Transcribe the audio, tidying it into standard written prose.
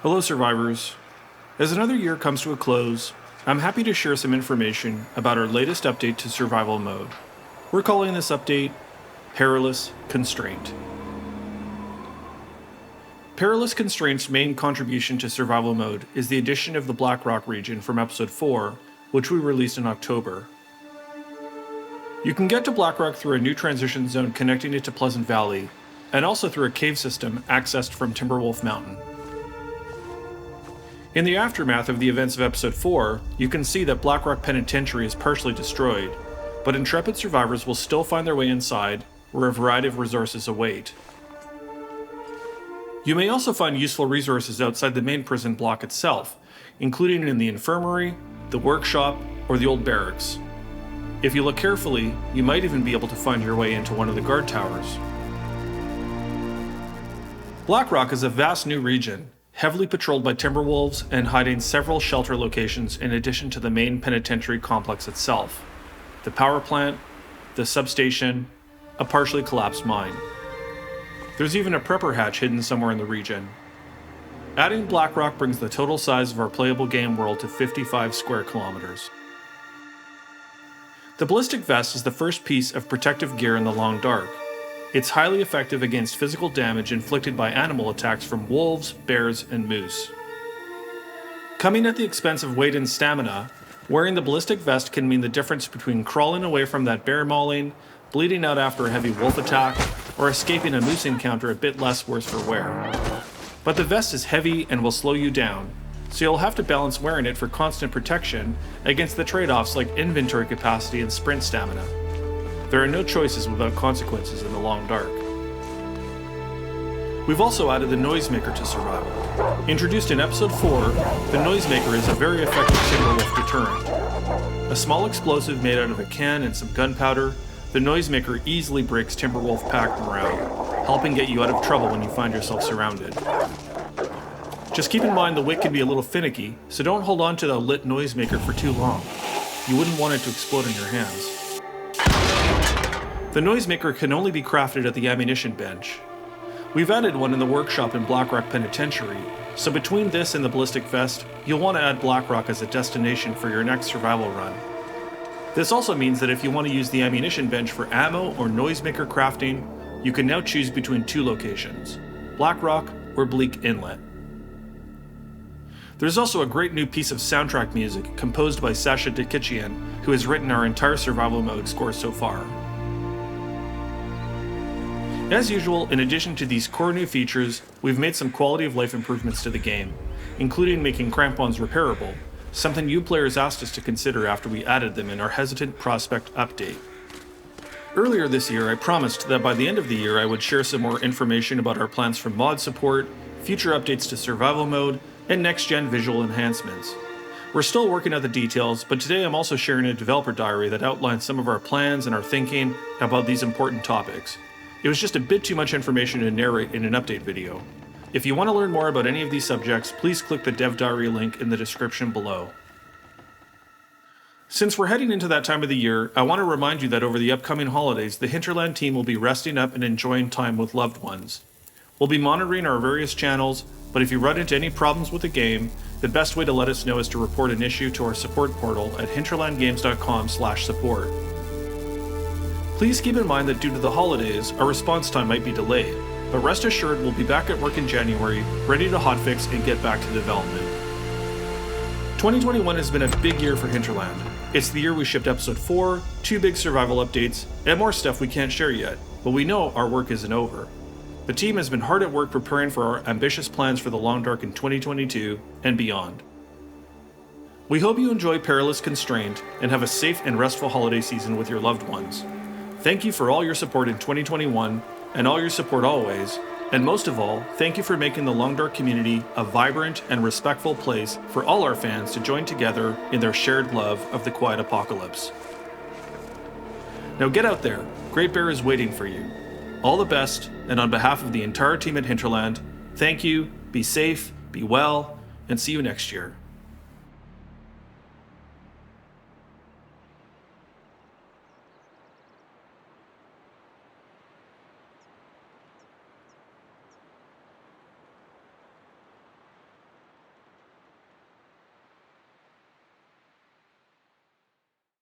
Hello survivors. As another year comes to a close, I'm happy to share some information about our latest update to survival mode. We're calling this update PERILOUS Constraint. PERILOUS Constraint's main contribution to survival mode is the addition of the Blackrock Region from Episode 4, which we released in October. You can get to Blackrock through a new transition zone connecting it to Pleasant Valley, and also through a cave system accessed from Timberwolf Mountain. In the aftermath of the events of Episode 4, you can see that Blackrock Penitentiary is partially destroyed, but intrepid survivors will still find their way inside, where a variety of resources await. You may also find useful resources outside the main prison block itself, including in the infirmary, the workshop, or the old barracks. If you look carefully, you might even be able to find your way into one of the guard towers. Blackrock is a vast new region, heavily patrolled by timberwolves and hiding several shelter locations in addition to the main penitentiary complex itself, the power plant, the substation, a partially collapsed mine. There's even a prepper hatch hidden somewhere in the region. Adding Blackrock brings the total size of our playable game world to 55 square kilometers. The Ballistic Vest is the first piece of protective gear in the Long Dark. It's highly effective against physical damage inflicted by animal attacks from wolves, bears, and moose. Coming at the expense of weight and stamina, wearing the Ballistic Vest can mean the difference between crawling away from that bear mauling, bleeding out after a heavy wolf attack, or escaping a moose encounter a bit less worse for wear. But the vest is heavy and will slow you down, so you'll have to balance wearing it for constant protection against the trade-offs like inventory capacity and sprint stamina. There are no choices without consequences in the Long Dark. We've also added the Noisemaker to survival. Introduced in Episode 4, the Noisemaker is a very effective timberwolf deterrent. A small explosive made out of a can and some gunpowder, the Noisemaker easily breaks timberwolf pack morale, helping get you out of trouble when you find yourself surrounded. Just keep in mind the wick can be a little finicky, so don't hold on to the lit Noisemaker for too long. You wouldn't want it to explode in your hands. The Noisemaker can only be crafted at the ammunition bench. We've added one in the workshop in Blackrock Penitentiary, so between this and the Ballistic Vest, you'll want to add Blackrock as a destination for your next survival run. This also means that if you want to use the ammunition bench for ammo or Noisemaker crafting, you can now choose between two locations, Blackrock or Bleak Inlet. There's also a great new piece of soundtrack music composed by Sasha Dikichian, who has written our entire survival mode score so far. As usual, in addition to these core new features, we've made some quality of life improvements to the game, including making crampons repairable, something you players asked us to consider after we added them in our Hesitant Prospect update. Earlier this year, I promised that by the end of the year I would share some more information about our plans for mod support, future updates to survival mode, and next-gen visual enhancements. We're still working out the details, but today I'm also sharing a developer diary that outlines some of our plans and our thinking about these important topics. It was just a bit too much information to narrate in an update video. If you want to learn more about any of these subjects, please click the dev diary link in the description below. Since we're heading into that time of the year, I want to remind you that over the upcoming holidays, the Hinterland team will be resting up and enjoying time with loved ones. We'll be monitoring our various channels, but if you run into any problems with the game, the best way to let us know is to report an issue to our support portal at hinterlandgames.com/support. Please keep in mind that due to the holidays, our response time might be delayed, but rest assured we'll be back at work in January, ready to hotfix and get back to development. 2021 has been a big year for Hinterland. It's the year we shipped Episode 4, 2 big survival updates, and more stuff we can't share yet, but we know our work isn't over. The team has been hard at work preparing for our ambitious plans for the Long Dark in 2022 and beyond. We hope you enjoy PERILOUS Constraint and have a safe and restful holiday season with your loved ones. Thank you for all your support in 2021 and all your support always, and most of all, thank you for making the Long Dark community a vibrant and respectful place for all our fans to join together in their shared love of the quiet apocalypse. Now get out there, Great Bear is waiting for you. All the best, and on behalf of the entire team at Hinterland, thank you, be safe, be well, and see you next year.